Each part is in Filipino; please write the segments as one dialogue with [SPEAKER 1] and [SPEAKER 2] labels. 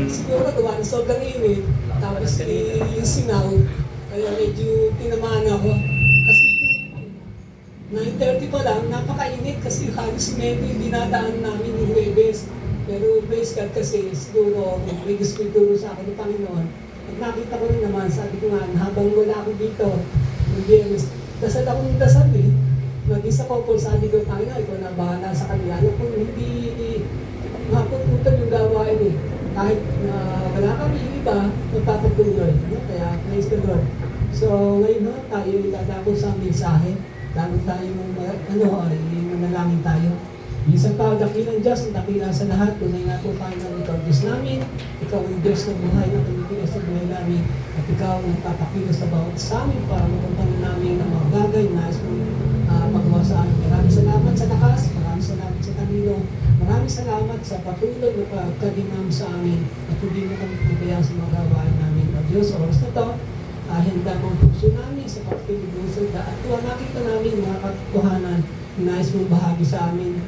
[SPEAKER 1] Siguro gawa na sobrang init, tapos yung singaw, kaya medyo tinamaan ako. Kasi 9:30 pa lang, napakainit kasi halos semento yung dinadaan namin yung Huwebes. Pero praise God kasi siguro may gusto ituro sa akin ng Panginoon. At nakita ko rin naman, sabi ko nga, habang wala ako dito, yung dasal ako ng dasal eh. Mag-isa ko po, sabi ko, Panginoon, ikaw na bahala sa kanila. Alam ko, hindi mapuputan yung gawain eh. Kahit na wala kami yung iba, magpapatuloy. Kaya, praise the Lord. So, ngayon tayo dadako sa mensahe. Lalo tayo ay manalangin tayo. Minsan pa, dakilang Diyos, ang dakila sa lahat. Tunay nga po, Panginoon, ikaw Diyos namin. Ikaw ang Diyos na buhay na tumitigil sa buhay namin. At ikaw ang tatakilo sa bawat sa amin para mapuntahan namin ang mga bagay na magawa sa amin. Maraming salamat sa lakas, maraming salamat sa kanino, maraming salamat sa patuloy na pagkalinam sa amin at hindi mo kami pagbayaan sa mga gawain namin. O Diyos, oras na ito, handa mong puso namin sa pagkilibusan at tuwa nakita namin mga katotohanan na nais mong bahagi sa amin.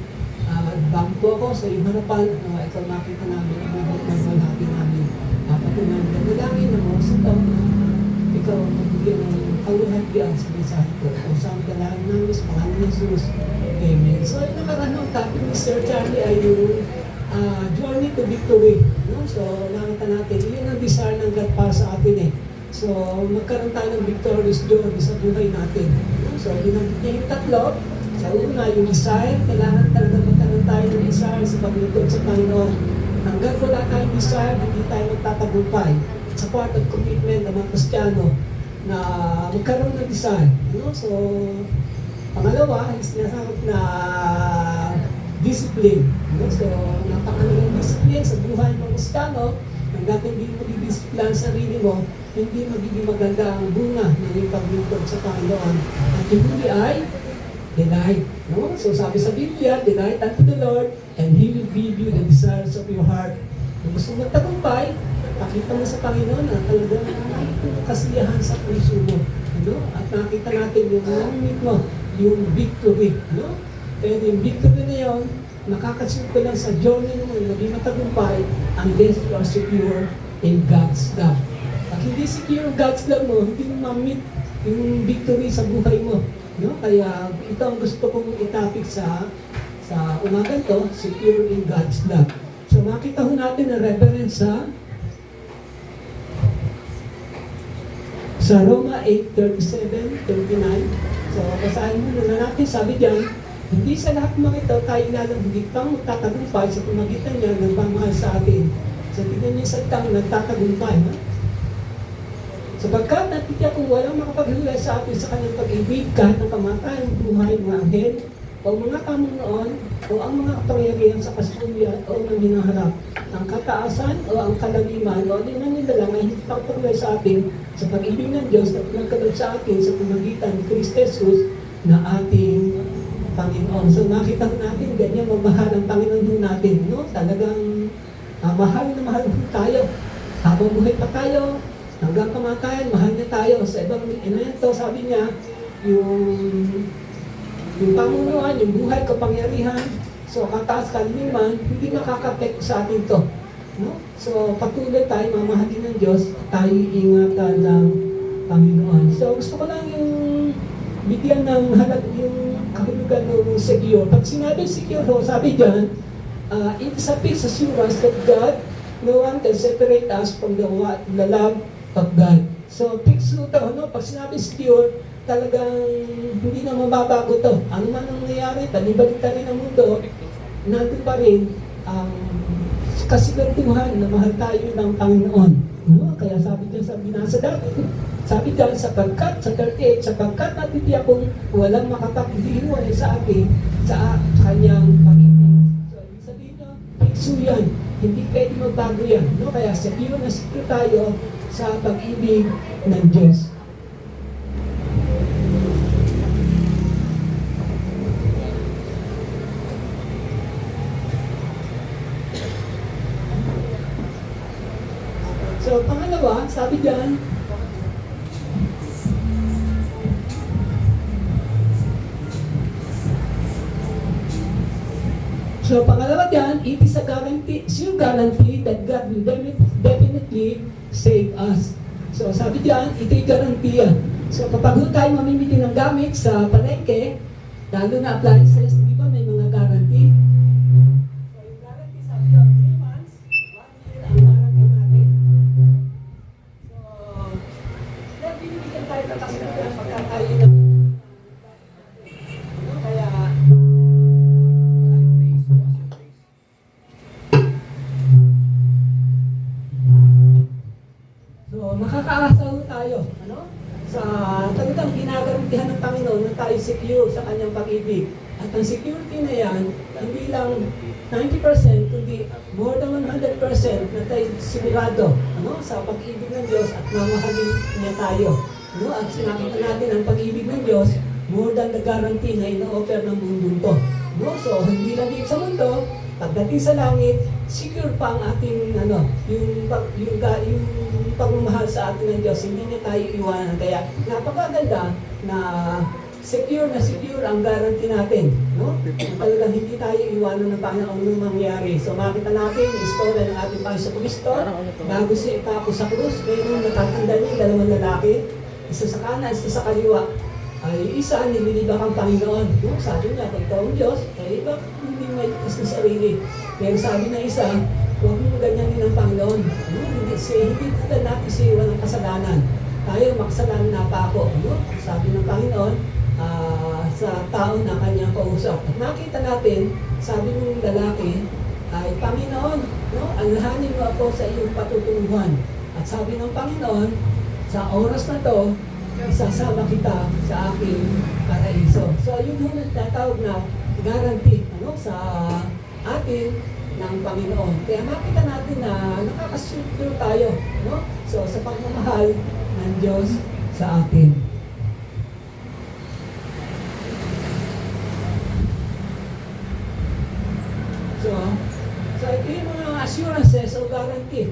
[SPEAKER 1] Bago po ako sa iyong harapan, ikaw nakita namin ang magbalhagi namin. Patuloy namin dalangin ng oras na ito, ikaw ang magbigyan ng kaluhatian sa mensahe ko. Kung saan dalangin namin sa pangalan ni Jesus. Amen. So, yung nakaraan ng topic ni Sir Charlie ay yung journey to victory. No? So, nakita natin, yun ang desire ng God para sa atin eh. So, magkaroon tayo ng victorious journey sa buhay natin. So, binanggit niya yung tatlo. Sa una, yung desire, kailangan talaga magkaroon tayo ng desire sa paglutod sa Panginoon. Hanggang wala tayong desire, hindi tayo magtatagumpay. Sa part of commitment ng mga Kristiyano na magkaroon ng desire. So, pangalawa, is sinasabot na discipline. So, napakalagang discipline sa buhay ng Kristiyano. Hanggang hindi mo didisiplina ang sarili mo, hindi magiging maganda ang bunga ng iyong paglutod sa Panginoon. At yung huli ay delight. No? So sabi sa Biblia, delight unto the Lord and He will give you the desires of your heart. Kung gusto mo magtagumpay, pakita mo sa Panginoon na talagang kasiyahan sa puso mo. No? At nakita natin yung namit mo, yung victory. No? Kaya yung victory na yun, nakakasunod ko lang sa journey mo na hindi matagumpay unless you are secure in God's love. Pag hindi secure God's love mo, hindi mo ma-meet yung victory sa buhay mo. No? Kaya ito ang gusto kong itapik sa umagang to, secure in God's love. So makita ho natin ang reference sa Roma 8:37-39. So basahin mo na natin, sabi diyan, hindi sa lahat ng mga ito tayo hindi pang magtatagumpay sa pamagitan niya ng pamahal sa atin. So tignan niyo sa tang nagtatagumpay. Ha? Sapagkat natitiyak kung walang makapaghulay sa atin sa kanyang pag-ibig kahit ang kamatayang buhay ng anghel o mga pamunuan o ang mga kapangyarihan sa kasulyan o ng hinaharap, ang kataasan o ang kalaliman o ang nilalang ay hindi makapaghulay sa atin sa pag-ibig ng Diyos na pinagkaloob sa atin sa pamagitan ni Kristo Jesus na ating Panginoon. So nakita natin ganyan mamahal ang Panginoon natin. No? Talagang mahal na mahal tayo. Habang buhay pa tayo, hanggang kamatayan, mahal niya tayo. Sa ibang elemento, sabi niya, yung pamunuan, yung buhay, kapangyarihan, so kataas kalimiman, hindi makakapekto sa atin to. No? So patuloy tayo, mamahalin ng Diyos, tayo ingatan ng Panginoon. So gusto ko lang yung bigyan ng yung kahulugan ng secure. Pag sinabi secure, sabi dyan, it is a fixed assurance that God, no one can separate us from the love of God. So, fix ito, no? Pag sinabi secure, talagang hindi na mababago to. Ano man ang nangyayari, talibalik rin ang mundo, nandun pa rin ang kasiguraduhan na mahal tayo ng Panginoon. No? Kaya sabi dyan sa binasa dati, sabi dyan, sapagkat, sa 38, sapagkat natitiyak kung walang makapaghihiwalay sa atin sa kanyang pag-ibig. So, ibig sabihin nyo, fixo yan. Hindi pwede magbago yan. No? Kaya secure na secure tayo sa pag-ibig ng Diyos. So, pangalawa, sabi dyan, it is a guarantee, sure guarantee that God will sabi diyan, ito'y garantiya. So kapag tayo mamimili ng gamit sa palengke, lalo na appliances, di ba may mga guarantee? So yung guarantee, sabi diyan, 3 months, 1 year ang guarantee natin. So, binibigyan tayo ng kasalukuyan pagka tayo na kaya so, makakaasa ho tayo, sa talagang ginagarantihan ng Panginoon na tayo secure sa kanyang pag-ibig. At ang security na yan, hindi lang 90%, kundi more than 100% na tayo sigurado sa pag-ibig ng Diyos at mamahalin niya tayo. At sinakita natin ang pag-ibig ng Diyos, more than the guarantee na ino-offer ng mundong to. So, hindi lang dito sa mundo, pagdating sa langit, secure pa ang ating yung pagmamahal sa atin ng Diyos, hindi niya tayo iwanan. Kaya napakaganda na secure ang guarantee natin. Talagang hindi tayo iwanan ng Panginoon nung mangyari. So makita natin yung istorya ng ating Panginoon Kristo, bago siya ipako sa krus, mayroong natatanda niya, dalawang lalaki, isa sa kanan, isa sa kaliwa. Ay isa nililibak ang Panginoon. Sabi niya, kung ito ang Diyos, ay iba hindi may kasi sarili. Pero sabi ng isa, huwag mo ganyanin ang Panginoon. Hindi tulad natin siya walang kasalanan. Tayo makasalanan na pa ako. Sabi ng Panginoon sa tao na kanyang kausap. At nakita natin, sabi ng lalaki, ay Panginoon, alhanin mo ako sa iyong patutunguhan. At sabi ng Panginoon, sa oras na to, isasama kita sa aking paraiso. So, yun yung natawag na guarantee sa atin ng Panginoon. Kaya makita natin na nakakasure tayo so, sa pagmamahal ng Diyos sa atin. So ito yung mga assurances o guarantee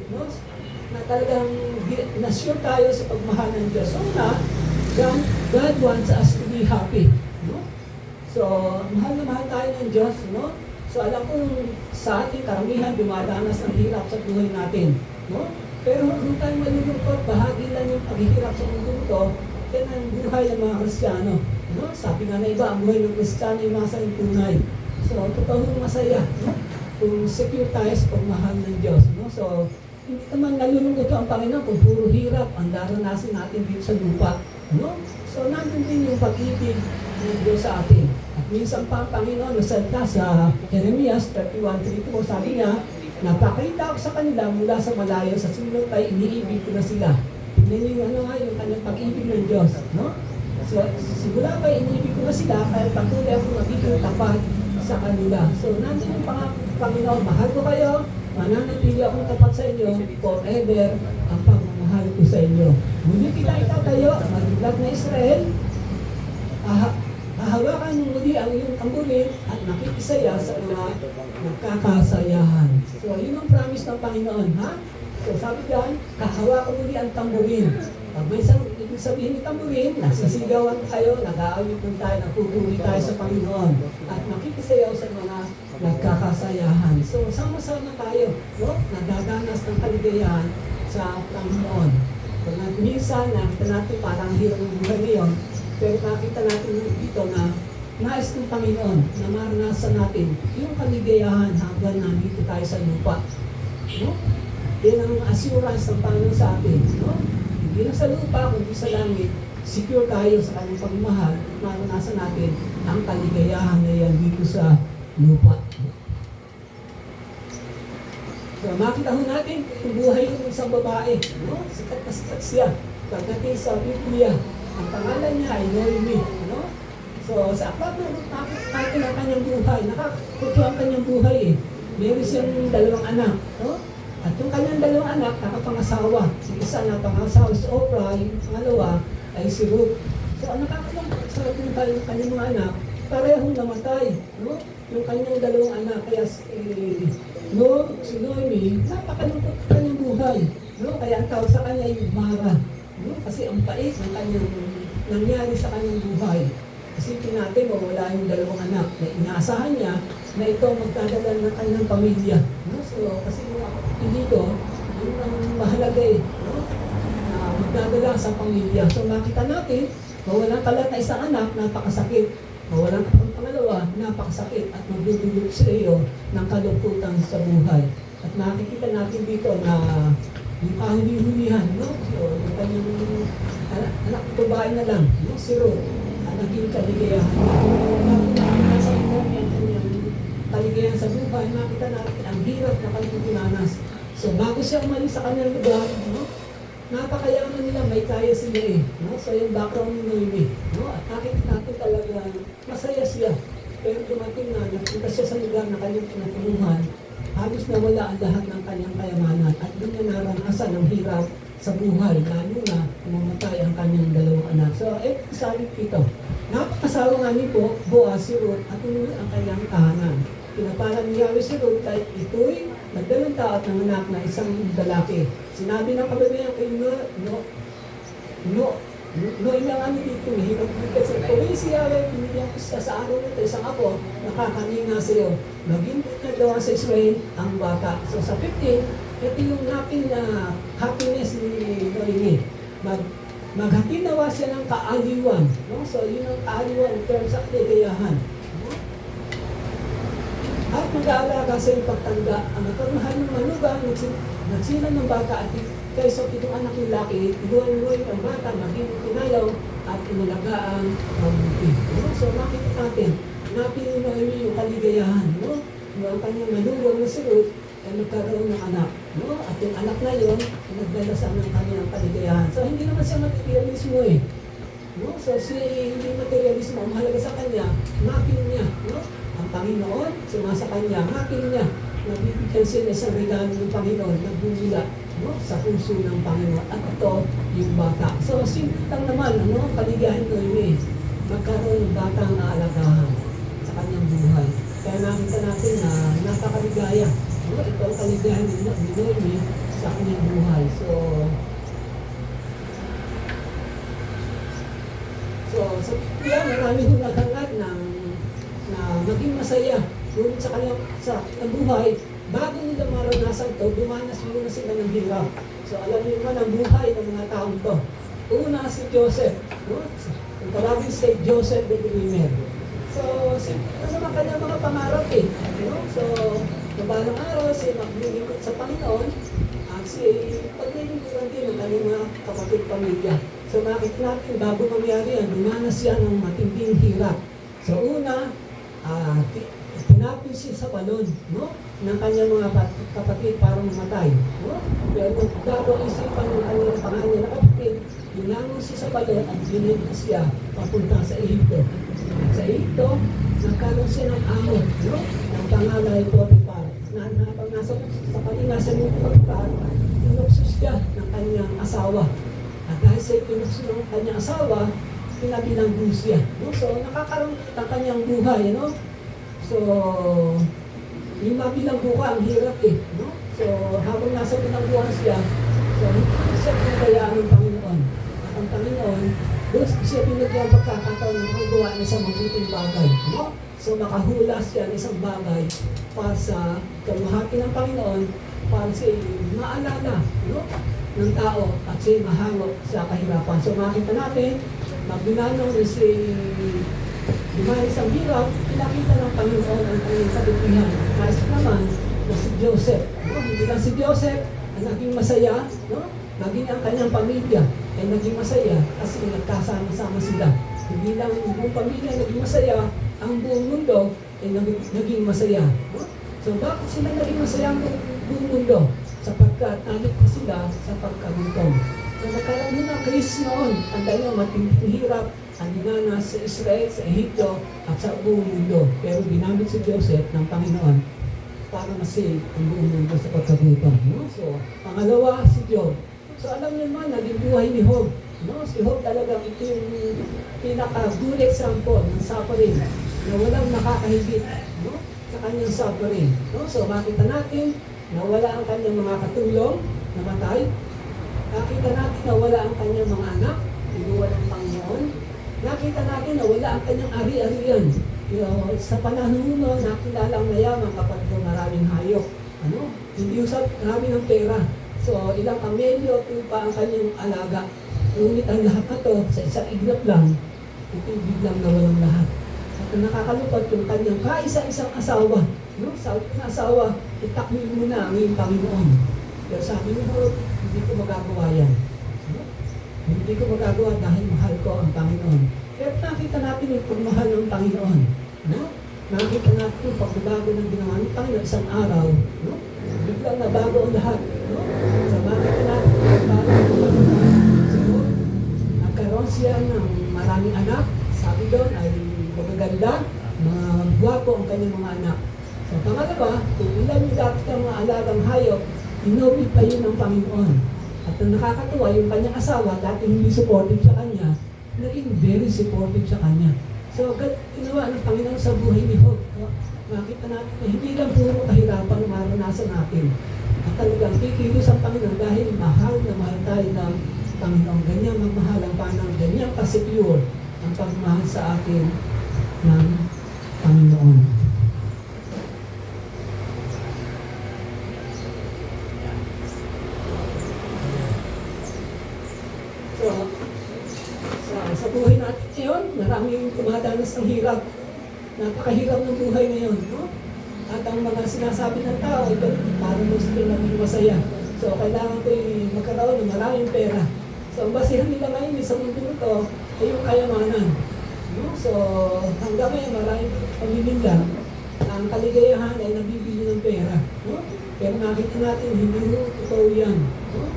[SPEAKER 1] na talagang na-sure tayo sa pagmahal ng Diyos. So una, God wants us to be happy. So, mahal na mahal tayo ng Diyos. So, alam kong sa ating karamihan dumadanas ng hirap sa buhay natin. Pero kung tayo malulungkot, bahagi lang yung paghihirap sa mundo ito, yan ang buhay ng mga Kristiyano. Sabi nga na iba, ang buhay ng Kristiyano ay masayang tunay. So, totoong masaya. Kung secure tayo sa pagmahal ng Diyos. So, hindi naman nalulungkot ang Panginoon kung puro hirap ang daranasin natin dito sa lupa. So, nandun din yung pag-ibig ng Diyos sa atin. At minsan pa ang Panginoon nasalita sa Jeremias 31:3, sabi niya, napakita ako sa kanila mula sa malayo, sa sulot ay iniibig ko na sila. Tingnan yung yung kanyang pag-ibig ng Diyos. So, simula pa iniibig ko na sila, kaya patuloy ako magiging tapat sa kanila. So, nandun yung Panginoon, mahal ko kayo, mananatili akong tapat sa inyo, forever ang pagmamahal ko sa inyo. Muli kita itatayo, magulat na Israel, hahawakan mo muli ang iyong tamburin at nakikisaya sa mga nagkakasayahan. So, yun ang promise ng Panginoon, ha? So, sabi diyan, hahawakan muli ang tamburin. Pag may isang ibig sabihin ni tamburin, nasisigawan tayo, nag-aawit ng tayo, nagpupuri tayo sa Panginoon at nakikisayaw sa mga nagkakasayahan. So, sama-sama tayo, nagdadanas ng kaligayahan sa Panginoon. So, minsan, nakita natin parang hirap ng buhay ngayon, pero nakita natin dito na nais ng Panginoon na maranasan natin yung kaligayahan habang nandito tayo sa lupa. Yan ang assurance ng Panginoon sa atin. Hindi lang sa lupa, kundi sa langit, secure tayo sa kanyang pagmamahal at maranasan natin ang kaligayahan na yan dito sa lupa. So, makita ho natin yung buhay ng isang babae. Sikat na sikat siya. Pagdating sa Biblia, ang pangalan niya ay Noemi. So, sa aklat na natin ang kanyang buhay. Nakakuto ang kanyang buhay eh. Meron siyang 2 anak. At yung kanyang 2 anak, nakapangasawa. Si isa na pangasawa si Oprah, yung pangalawa ay si Ruth. So, ang nakakalangkot sa yung kanyang mga anak, parehong namatay. Yung kanyang 2 anak, kaya si Noemi, napakalungkot ang kanyang buhay. Kaya ang tawag sa kanya yung Mara. Kasi ang pait ng kanyang nangyari sa kanyang buhay. Isipin natin, mawala yung 2 anak na inaasahan niya na ito magdadala ng kanyang pamilya. So, kasi dito, yun ang mahalaga na magdadala sa pamilya. So makita natin, mawalan ka lang na isang anak, napakasakit. Mawalan ka pang pangalawa, napakasakit at magdudulot sa iyo ng kalungkutan sa buhay. At makikita natin dito na yung kahuli-hulihan, no? So, yung kanyang anak babae na lang, no? Si Ruth, naging kaligayahan. Nasa yung kanyang kaligayahan sa buhay, makita natin ang hirap na kanyang dinanas. So, bago siya umalis sa kanyang lugar, no? Napakayaman nila, may kaya sila eh. No? So, yung background ni Noemi. No? At nakikita natin talaga, masaya siya. Pero dumating na, nagpunta siya sa lugar na kanyang pinatuluhan, halos nawala ang lahat ng kanyang kayamanan at doon niya naranasan ang hirap sa buhay, lalo na pumamatay ang kanyang dalawang anak. So, sabi dito, napakasawa nga ni Boaz si Ruth at umuwi ang kanyang tahanan. Pinaparan niya si Ruth kahit ito'y nagdalang taot ng anak na isang lalaki. Sinabi ng kababayan kay Noemi ang ano dito, mahirap dito kasi tuloy siya, pinigyan ko siya sa araw nito, isang ako, nakakaninga sa iyo. Maghintay na daw sa Israel ang bata. So sa 15, ito yung natin na happiness ni Noemi. Maghatid nawa siya ng kaaliwan. No? So yun ang kaaliwan in terms of kaligayahan. No? At mag-aalaga sa iyong pagtanda, ang nagkaruhan ng manugang, nagsinan ng bata at kaysa itong anak ng laki, iluwan-iluwan ang bata, maging pinayaw at inalagaan mabuti. No? So makita natin, napili yung kaligayahan. No? Ang kanyang manugang na si Ruth ay nagkaroon ng anak. No? At yung anak na yun, nagdalasan ng kanyang kaligayahan. So hindi naman siya materialismo eh. No? So hindi materialismo, ang mahalaga sa kanya, napili niya. No? Ang Panginoon, sumasa kanya, napili niya. Nabibigyan siya ng isang regalo ng Panginoon, nagbumula, no, sa puso ng Panginoon. At ito, yung bata. So, simple lang naman, ano, kaligayahan ko yun eh. Magkaroon ng batang aalagahan sa kanyang buhay. Kaya nakita natin na napakaligaya. No, ito ang kaligayahan ni Noemi sa kanyang buhay. So, kaya marami hong naghangat na maging masaya. Ngunit sa kanyang buhay, bago nila maranasan ito, dumanas muna sila ng hirap. So alam niyo naman ang buhay ng mga taong to. Una si Joseph, no? Ang tawagin si Joseph the Dreamer. So, ito naman kanyang mga pangarap eh. No? So, mabalang araw, si maglilingkod sa Panginoon, at si paglilingkod din ng kanyang mga kapatid pamilya. So makikita natin, bago mangyari yan, dumanas siya ng matinding hirap. So una, tinapin siya sa balon, no? Ng kanyang mga kapatid para mamatay. No? Pero bago isipan ng kanyang pangalan na kapatid, hinangon siya sa balon at binigyan siya papunta sa Ehipto. At sa Ehipto, nagkaroon siya ng amo, no? Ang pangalan ay Potiphar. Pag nasa sa kanina sa Potiphar, tinuksos siya ng kanyang asawa. At dahil sa tinuksos ng kanyang asawa, pinabilanggo siya. No? So, nakakaroon ng kanyang buhay, no? So, yung mabilanggo ka, ang hirap eh. No? So, habang nasa bilangguhan siya, so, hindi siya pinagayaan ng Panginoon. At ang Panginoon, doon siya pinagyan pagkakataon ng magawa na sa mabuting bagay. No? So, makahula siya ng isang bagay para sa kaluhati ng Panginoon, para siya maalala, no? Ng tao at siya mahangok sa kahirapan. So, makita natin, magbinanong si Dumaris ang hirap, pinakita ng Panginoon ang kanyang kabutihan. Nais naman na si Joseph. No? Hindi lang si Joseph ang naging masaya, no? Naging ang kanyang pamilya ay naging masaya kasi nagkasama-sama sila. Hindi lang ang buong pamilya naging masaya, ang buong mundo ay naging masaya. No? So bakit sila naging masaya ang buong mundo? Sapagkat naligtas sila sa pagkagutom. So nagkaroon ng Kristo noon, ang dahil matinding hirap ang dinanas sa Israel, sa Ehipto, at sa buong mundo. Pero ginamit si Joseph ng Panginoon para masave ang buong mundo sa pagkagutom. No? So, pangalawa, si Job. So, alam niyo naman, naging buhay ni Job. No? Si Job talagang ito yung pinaka-good example ng suffering na walang nakakahigit, no? Sa kanyang suffering. No? So, makita natin na wala ang kanyang mga katulong, namatay. Nakita natin na wala ang kanyang mga anak, inuwan ng Panginoon. Nakita natin na wala ang kanyang ari-arian. Sa panahon mo, nakilala ang mayaman kapag maraming hayop. Ano? Hindi usap marami ng pera. So, ilang kamelyo, tupa ang kanyang alaga. Ngunit ang lahat na to, sa isang iglap lang, itibig lang na walang lahat. At ang nakakalupad yung kanyang kaisa-isang asawa. No? Sabi ng asawa, itakwil mo na ang iyong Panginoon. Pero sabi niya, hindi ko magagawa yan. No? Hindi ko magagawa dahil mahal ko ang Panginoon. Pero nakita natin yung pagmahal ng Panginoon. No? Nakita natin yung pagbabago ng ginawa ng Panginoon isang araw. No? Biglang nabago ang lahat. No? So makita natin yung pagbabago ng Panginoon. So, nagkaroon siya ng maraming anak. Sabi doon ay magaganda, mga gwapo ang kanyang mga anak. So pangalawa, kung ilan yung dapat ang mga alagang hayop, inobit pa yun ng Panginoon. At ang nakakatuwa, yung kanyang asawa, dati hindi supportive sa kanya, naging very supportive sa kanya. So, ginawa ng Panginoon sa buhay ni Job. Makita natin na hindi lang puro kahirapan ang maranasan natin. At talagang kikilos ang Panginoon dahil mahal na mahal tayo ng Panginoon. Ganyan magmahal ang Panginoon. Ganyan ka-secure ang pagmahal sa atin ng Panginoon. Sa buhay natin ngayon, maraming dumadanas ng hirap. Napakahirap ng buhay ngayon, no? At ang mga sinasabi ng tao, ito, parang gusto naging masaya. So, kailangan ko magkaroon ng maraming pera. So, ang basihan nila ngayon sa mundo ito ay yung kayamanan. No? So, hanggang ngayon, maraming pamilya. Ang kaligayahan ay nabibili ng pera. No? Pero nakita natin, hindi mo totoo yan. No?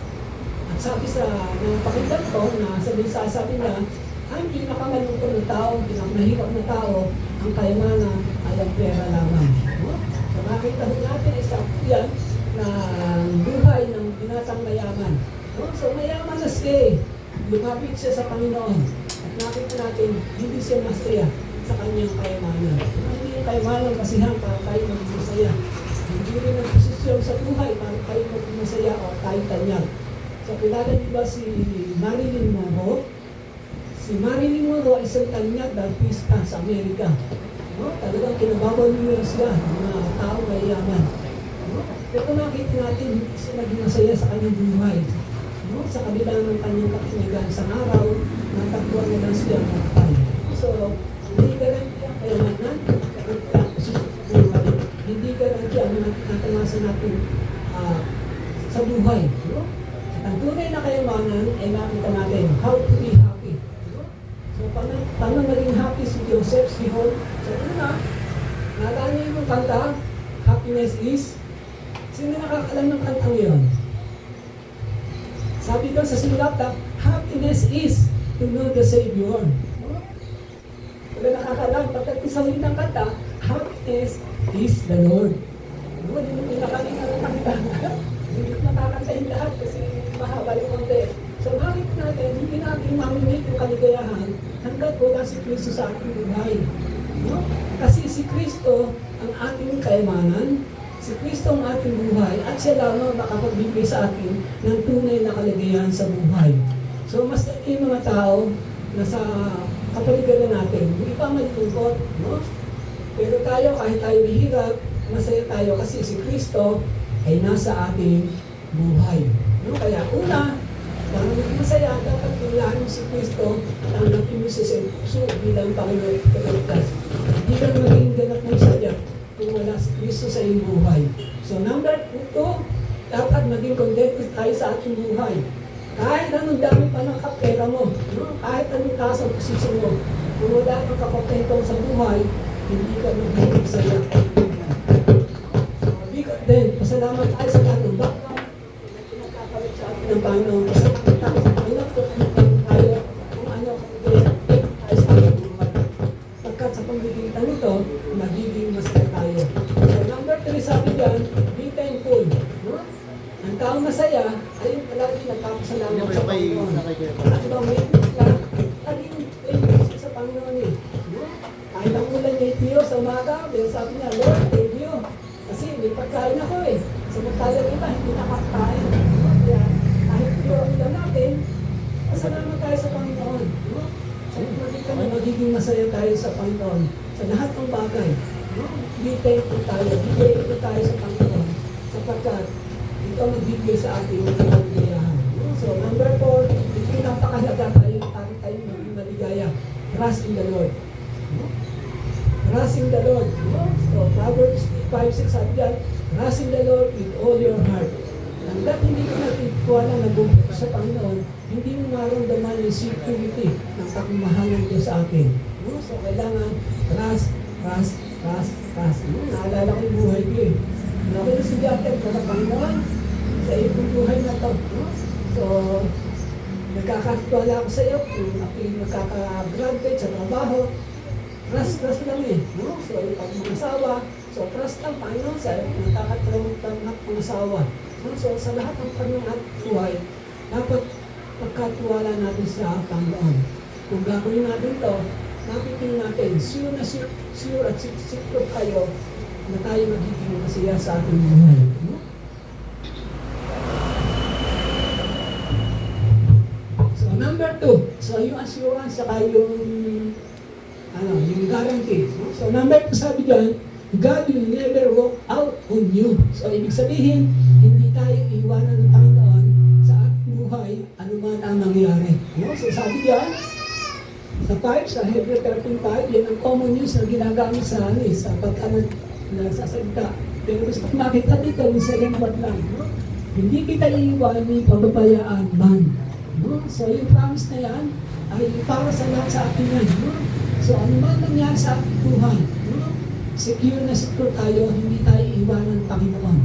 [SPEAKER 1] At sabi sa napakinggan ko na sabi na, ang pinakamalungkot na tao, pinakamahirap na tao, ang kayamanan ay ang pera lamang. No? So makita natin ay sa yan na buhay ng binatang mayaman. No? So mayaman na siya, lumapit siya sa Panginoon. At nakita natin, hindi siya masaya sa kanyang kayamanan. Hindi yung kayamanan kasihan para tayo maging masaya. Hindi rin ang posisyon sa buhay para tayo maging masaya o tayo tanyag. So kilala niyo ba si Marilyn Monroe? Si Marilyn Monroe ay isang tanyag dahil pista sa Amerika. No? Talagang kinabawal niyo sila, mga tao mayayaman. No? Pero nakita natin, hindi siya naging masaya sa kanyang buhay. No? Sa kabila ng kanyang katinigan sa araw, natagpuan na lang siya matay. So, hindi garanti ang kayamanan, hindi garanti ang natanasan natin sa buhay. No? Ang tunay na kayamanan ay nakita natin, how to be happy. So, paano naging happy si Joseph, si Job? So, una, naalala niyo yung kanta, happiness is? Sino nakakalam ng kantang yun? Sabi doon sa sinulata, happiness is to know the Savior. Wala nakakalam, pagkat sa huli ng kanta, happiness is the Lord. Hindi mo pinakaling ang kanta. Hindi ko nakakantahin lahat kasi mahaba yung konti. So makikita natin, hindi natin mamimit yung kaligayahan hanggat wala si Kristo sa ating buhay. No? Kasi si Kristo ang ating kayamanan, si Kristo ang ating buhay, at siya lamang makapagbibigay sa atin ng tunay na kaligayahan sa buhay. So mas yung mga tao na sa kapaligiran natin, hindi pa malilungkot, no? Pero tayo, kahit tayo mahirap, masaya tayo kasi si Kristo ay nasa ating buhay. No? Kaya una, para maging masaya, dapat pinulahan mo si Kristo at tanggapin mo sa puso bilang Panginoon at Kaligtas. Hindi ka maging ganap ng saya kung wala si Kristo sa iyong buhay. So number 2, dapat maging contented tayo sa ating buhay. Kahit anong dami pa ng kapera mo, no? Kahit anong taas ang posisyon mo, kung wala kang kakontentong sa buhay, hindi ka magiging saya. So, then, pasalamat tayo sa Panginoon. Bakit pinagkakalit sa atin ng Panginoon? Pasalamat tayo sa Panginoon kung tayo, kung ano, tayo sa ating buhay. Pagkat sa pagbibigitan nito, magiging masaya tayo. So, number 3, sabi dyan, be thankful. No? Ang taong masaya, ayun palagi nagpapasalamat sa Panginoon. At ba, may laging thankful sa Panginoon eh. No? Kahit ang ulan niya itiyo sa umaga, pero sabi niya, Lord, thank you. Kasi may pagkain ako eh. Samantalang iba, hindi nakakain. Kaya kahit itiyo ang ulan natin, pasalamat tayo sa Panginoon. No? So, magiging masaya tayo sa Panginoon sa lahat ng bagay. No? Be thankful tayo. Be thankful tayo sa Panginoon. Sapagkat ito ito ang nagbibigay sa ating mga kaligayahan. So, number 4, ito yung napakahalaga tayo maging maligaya. Trust in the Lord. Trust in the Lord. So, Proverbs 5:6 sabi dyan, trust in the Lord with all your heart. Hanggat hindi ko natitiwala na bumalik sa Panginoon, hindi mo maramdaman yung security ng pagmamahalan Diyos sa atin. So, kailangan trust. Naalala ko yung buhay ko eh. Ako yung estudyante ko sa Panginoon, sa iyong buhay na to. So, nagkakatiwala ako sa iyo kung ako yung magkaka-graduate sa trabaho. Trust lang eh. So, yung pag-mangasawa, so trust lang Panginoon sa nagkakatulong ng pangasawa. So, sa lahat ng panungat buhay, dapat pagkatiwala natin sa Panginoon. Kung gagawin natin to, napitin natin, sure at secure kayo na tayo magiging masaya sa ating buhay. So, number 2, so yung assurance saka yung guarantee. So, number 2 sabi dyan, God will never walk out on you. So, ibig sabihin, hindi tayo iwanan ng Panginoon sa ating buhay, anuman ang nangyari. So, sabi dyan, sa Hebrew 13:5, yan ang common news na ginagamit sa nagsasalita. Pero gusto ko makita dito, sa lembat lang. Hindi kita iiwanan, pababayaan man. So, yung promise na yan, ay para sa lahat sa atin yan. So, ano man nangyari sa ating buhay, secure na secure tayo, hindi tayo iiwanan ng Panginoon.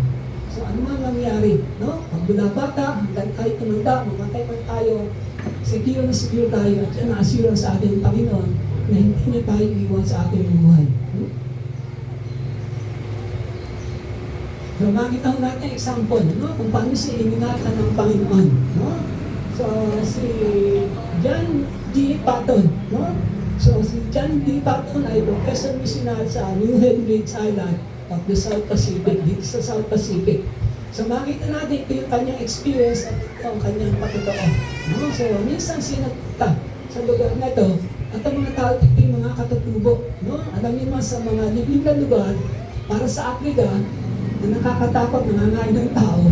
[SPEAKER 1] So, ano man nangyari, pag mula bata, hanggang tayo tumanda, mamatay man tayo, secure tayo at yan na-assure sa ating Panginoon na hindi niya tayo iwan sa ating buhay. So, makita ko natin example, kung paano siya iningatan ng Panginoon. So, si John D. Patton, So, si John D. Patton ay professor missionary sa New Hebrides Island of the South Pacific, dito sa South Pacific. So, makita natin ito yung kanyang experience at ito ang kanyang patotoo. So, minsan sinagpunta sa lugar na ito at ang mga tao ito yung mga katutubo. Alam niyo naman sa mga libing na lugar para sa Africa na nakakatakot, nangangain ng tao.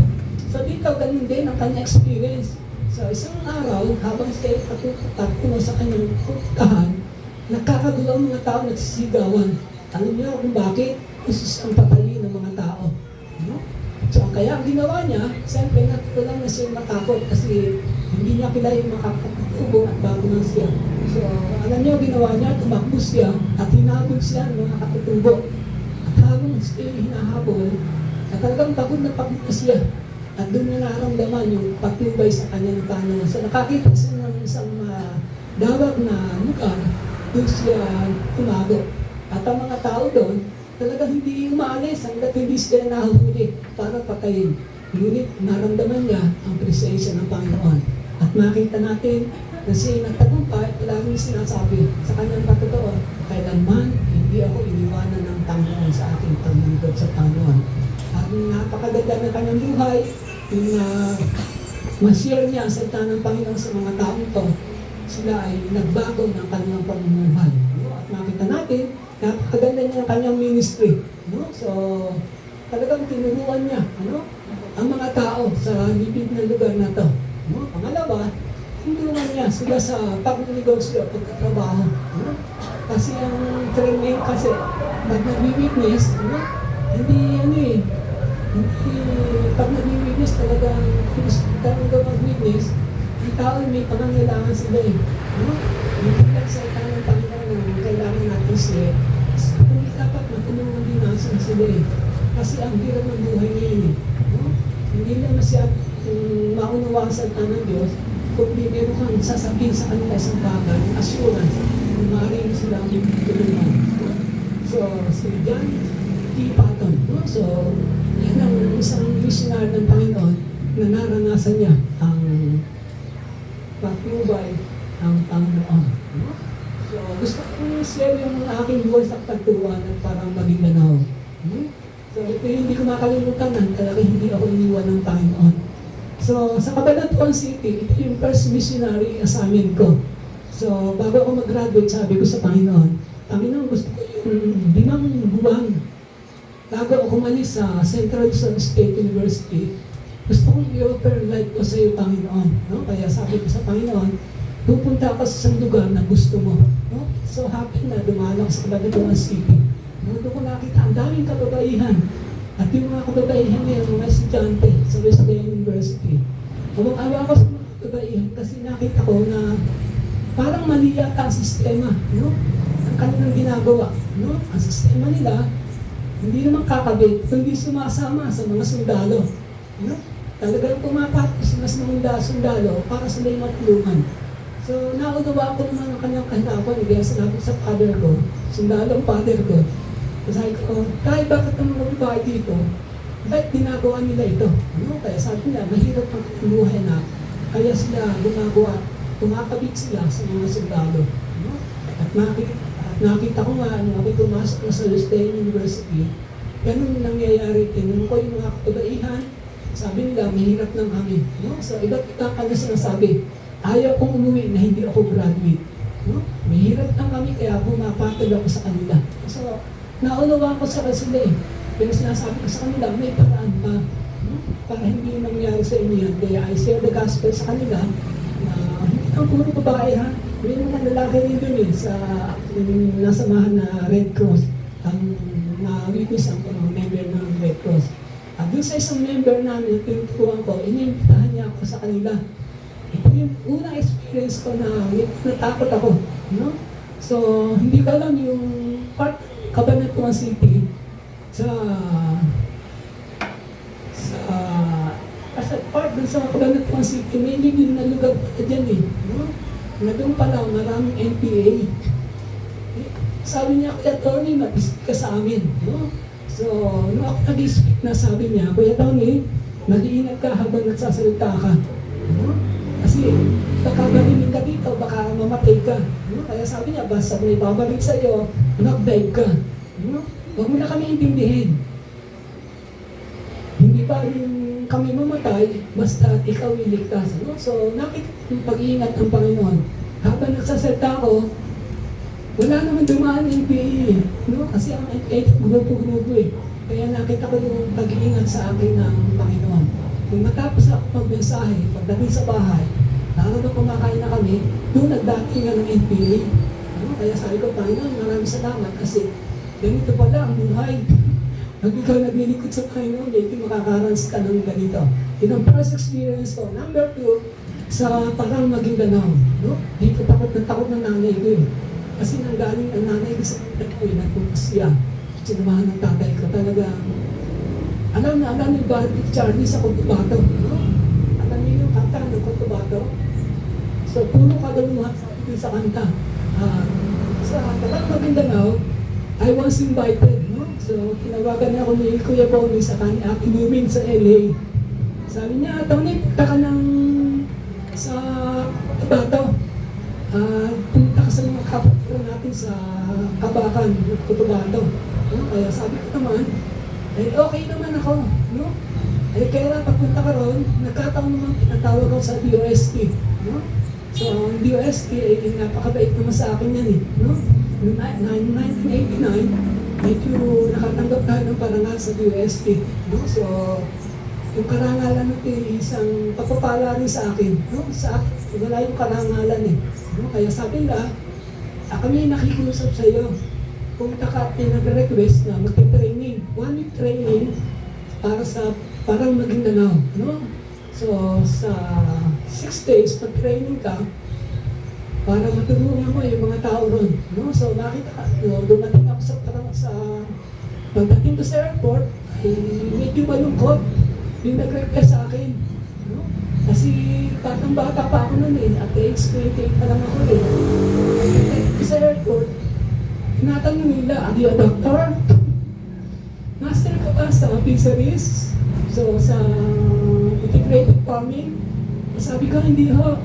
[SPEAKER 1] So, dito ganun din ang kanyang experience. So, isang araw, habang siya tungo sa kanyang puntahan, nakakagulo ang mga tao nagsisigawan. Alam niyo kung bakit? Kasi ang patayin ng mga tao. So, kaya ang ginawa niya, siyempre natutulang na siya matakot kasi hindi niya kilala yung makakatubo at bago na siya. So, alam niyo, ginawa niya, tumakbo siya at hinabol siya ng mga katutubo. At habang siya hinahabol, at talagang pagod na siya. At doon na naramdaman yung patnubay sa kanya ng Panginoon. So, nakakita siya ng isang dawag na lugar, doon siya tumago. At ang mga tao doon, talagang hindi umaalis hanggat hindi sila nahuli para patayin. Ngunit naramdaman niya ang presensya ng Panginoon. At makita natin na siya nagtagumpay, palaging sinasabi sa kanyang patotoo, kailanman hindi ako iniwanan ng Panginoon sa ating paglingkod sa Panginoon. At napakaganda ng kanyang buhay, yung ma-share niya ang salita ng Panginoon sa mga taong to, sila ay nagbago ng kanyang pamumuhay. At makita natin, napakaganda niya ang kanyang ministry. So, talagang tinuruan niya ang mga tao sa libid na lugar na to. Pangalawa, tinuruan niya sila sa pag-negosyo, pagkatrabaho. Kasi ang training kasi, pag nag-witness, hindi pag nag-witness talagang mag-witness, ang tao may pangangailangan sila eh. Hindi lang sa ng Panginoon na kailangan natin sila. Kung dapat matulungan din natin sila eh. Kasi ang hirap ng buhay ngayon eh. Hindi lang siya maunawang salita ng Diyos, kundi meron kang sasabihin sa kanila isang bagay, assurance, kung maaari mo silang tulungan. So, si John D. Patton. So, yan ang isang missionary ng Panginoon na naranasan niya ang patnubay ng Panginoon. So, gusto ko share yung aking buhay sa pagturuan at parang maging ganaw. So, ito hindi ko makalimutan na talaga hindi ako iniwan ng Panginoon. So, sa Cabanatuan City, ito yung first missionary assignment ko. So, bago ako mag-graduate, sabi ko sa Panginoon, Panginoon, gusto ko yung 5 buwan bago ako kumalis sa Central Luzon State University, gusto kong i-offer life ko sa iyo, Panginoon. No? Kaya sabi ko sa Panginoon, pupunta ka sa isang lugar na gusto mo. No? So happy na dumalo sa Cabanatuan City. No? Doon ko nakita ang daming kababaihan. At yung mga kababaihan na yung mga estudyante sa Wesleyan University. Awang-awa ko sa mga kababaihan kasi nakita ko na parang mali yata ang sistema. No? Ang kanilang ginagawa. No? Ang sistema nila, hindi naman kakabit, kundi sumasama sa mga sundalo. No? Talagang pumapatos sila sa mga sundalo para sa may matulungan. So, naunawa ko naman ang kanyang kahirapan. Kaya sinabi sa father ko, sundalo ang father ko. Sabi ko, kahit bakit ang mga babae dito, bakit ginagawa nila ito? Ano? Kaya sabi nila, mahirap ang buhay na, kaya sila gumagawa, tumakabit sila sa mga sundalo. Ano? At nakita ko nga, nung ako'y pumasok na sa Wesleyan University, ganun nangyayari. Tinanong ko yung mga kabaihan, sabi nila, mahirap lang kami. No? So, iba't ibang kanya sinasabi, ayaw kong umuwi na hindi ako graduate. No? Mahirap lang kami, kaya pumapatol ako sa kanila. So, naunawa ko sa sila eh. Pero sinasabi ko sa kanila, may paraan pa. No? Para hindi nangyari sa inyo yan. Kaya I share the gospel sa kanila na hindi ang puro babae ha. May mga lalaki rin dun eh sa nasamahan na Red Cross. Ang na-witness ang member ng Red Cross. At doon sa isang member namin, tinuturuan ko, inimbitahan niya ako sa kanila. Ito yung unang experience ko na natakot ako. No? So, hindi ka lang yung part Cabanatuan City sa part dun sa Cabanatuan City, may lilim na lugar pa dyan eh. No? Na doon pa lang, maraming NPA. Sabi niya, Kuya Tony, mag-isip ka sa amin. No? So, nung ako nag-isip na sabi niya, Kuya Tony, mag-iingat ka habang nagsasalita ka. No? Kasi, baka marinig ka dito, baka mamatay ka. No? Kaya sabi niya, basta may babalik sa iyo, mag-dive ka. No? Huwag mo na kami intindihin. Hindi pa rin kami mamatay, basta ikaw iligtas. No? So, nakita yung pag-iingat ng Panginoon. Habang nagsasalita ko, wala naman dumaan ng NPA. No? Kasi ang NPA, grupo-grupo eh. Kaya nakita ko yung pag-iingat sa akin ng Panginoon. Kung matapos ako magmensahe, pagdating sa bahay, nakakabang kumakain na kami, doon nagdating nga ng NPA. No? Kaya sabi ko, Panginoon, maraming salamat kasi ganito pala ang buhay. Pag ikaw naglilikod sa Panginoon, hindi makakarans ka ng ganito. Yun ang first experience ko. Number 2, sa parang Maguindanao. No? Dito takot ng nanay ko eh. Kasi nanggaling ang nanay ko sa pinag ko eh, nagpupas siya. Sinamahan ng tatay ko talaga. Alam niyo ba, Charlie sa Cotabato? No? Alam niyo yung kanta ng Cotabato? So, puro kagaluhan sa kanta. Sa parang Maguindanao, I was invited, no? So, tinawagan ako ni Kuya Bonnie sa kanya, inumin sa LA. Sabi niya, Tony, punta ka sa Cotabato. Punta ka sa mga kapatid natin sa Kabakan, Cotabato. No? Kaya sabi ko naman, okay naman ako, no? Kaya pagpunta ka ron, nagkataon naman pinatawag ako sa DOST, no? So, ang DOST ay napakabait naman sa akin yan eh, no? Noong 1989, medyo nakatanggap tayo ng parangal sa DOST. No? So, yung karangalan natin isang pagpapala rin sa akin. No? Sa akin, wala yung karangalan eh. No? Kaya sabi nila, kami nakikusap sa iyo. Kung nag-request na magte-training, 1 week training para sa parang Maguindanao. No? So, sa 6 days, pag-training ka, para matulungan mo yung mga tao ron. No? So nakita ka, dumating ako sa pagdating ko sa airport, medyo malungkot yung nag-request sa akin. No? Kasi batang-bata pa ako nun eh, at age 28 pa lang ako eh. Pagdating ko sa airport, tinatanong nila, are you a doctor? Master ka ba sa fisheries? So sa integrated farming? Sabi ko, hindi ho.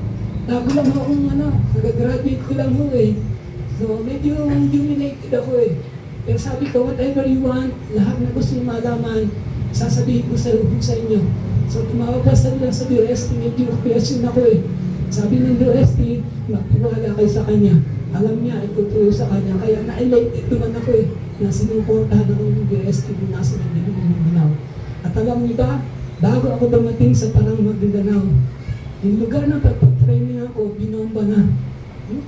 [SPEAKER 1] Bago lang akong nag-graduate ko lang ho eh. So, medyo humiliated ako eh. Pero sabi ko, whatever you want, lahat na gusto niyo malaman, sasabihin ko sa inyo. So, tumawag pa sa DOST, medyo question ako eh. Sabi ng DOST, magtiwala kayo sa kanya. Alam niya, itutuyo sa kanya. Kaya na-elated naman ako eh, na sinuportahan ako ng DOST nung nasa Mindanao. At alam niyo ba, bago ako dumating sa Parang Maguindanao, yung lugar na pagpatraining ako, binomba na. Hmm?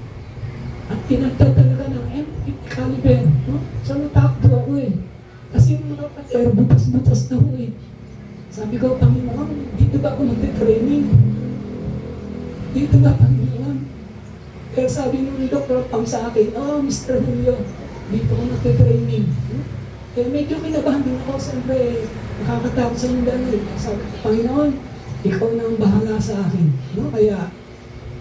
[SPEAKER 1] At pinagtag talaga ng M50 caliber. No? So natakbo ako eh. Kasi yung mga pater, butas-butas na ako eh. Sabi ko, Panginoon, dito ba ako magte-training? Dito ba, Panginoon? Kaya sabi ng Dr. Pam sa akin, oh, Mr. Julio, dito ako magte-training. Kaya medyo kinabahan din ako, siyempre, nakakatakot sa Mindanao eh. Sabi ko, Panginoon, ikaw na ang bahala sa akin. No? Kaya,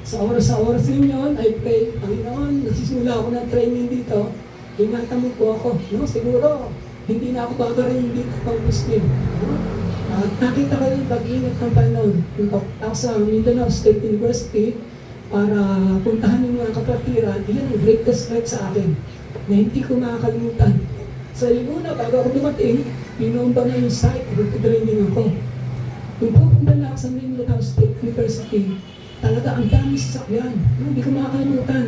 [SPEAKER 1] sa oras din yun, I pray, Panginoon, nagsisimula ako ng training dito, ingatan mo po ako. No? Siguro, hindi na ako babarin dito pang Muslim. No? At nakita ko yung pag-ingat ng Panginoon. Ako sa Mindanao State University, para puntahan yung mga kapatiran, yun ang greatest threat sa akin, na hindi ko makakalimutan. Sa una, bago ako dumating, pinomba na yung site, training ako. Kung pupunta na ako sa Mindanao State University, talaga ang dami sasakyan. No? Hindi ko makakalimutan.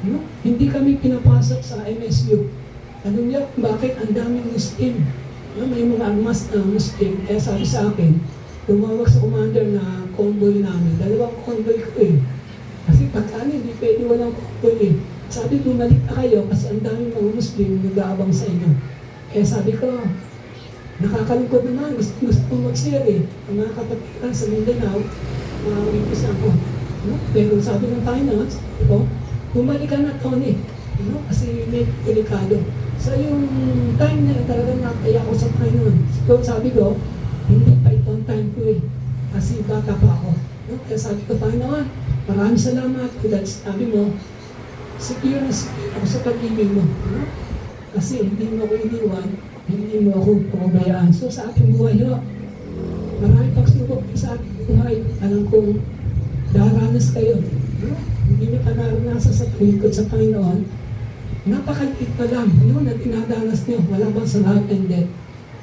[SPEAKER 1] No? Hindi kami pinapasok sa MSU. Alam niyo bakit ang daming Muslim? No? May mga armas na Muslim. Kaya sabi sa akin, tumawag sa commander na convoy namin. Dalawang convoy ko eh. Kasi pagkaan hindi pwede walang convoy eh. Sabi, bumalik na kayo kasi ang daming mga Muslim nag-aabang sa inyo. Kaya sabi ko, nakakalungkot naman, gusto kong mag-share eh. Ang mga kapatiran sa Mindanao, mga witness ako. No? Pero sabi ng Panginoon, bumalik ka na, Tony. No? Kasi may delikado. So yung time na yun, talagang nakaya ko sa Panginoon. So sabi ko, hindi pa itong time ko eh. Kasi bata pa ako. No? Kaya sabi ko, Panginoon, maraming salamat. Dahil sabi mo, secure na secure ako sa pag-ibig mo. No? Kasi hindi mo ako iniwan, hindi mo ako pumabayaan. So sa ating buhay, maraming pagsubok sa ating buhay. Alam kong daranas kayo. No? Hindi niyo pa naranasan sa lingkod sa Panginoon. Napakaliit pa lang, na tinadanas niyo. Wala bang sa life and death.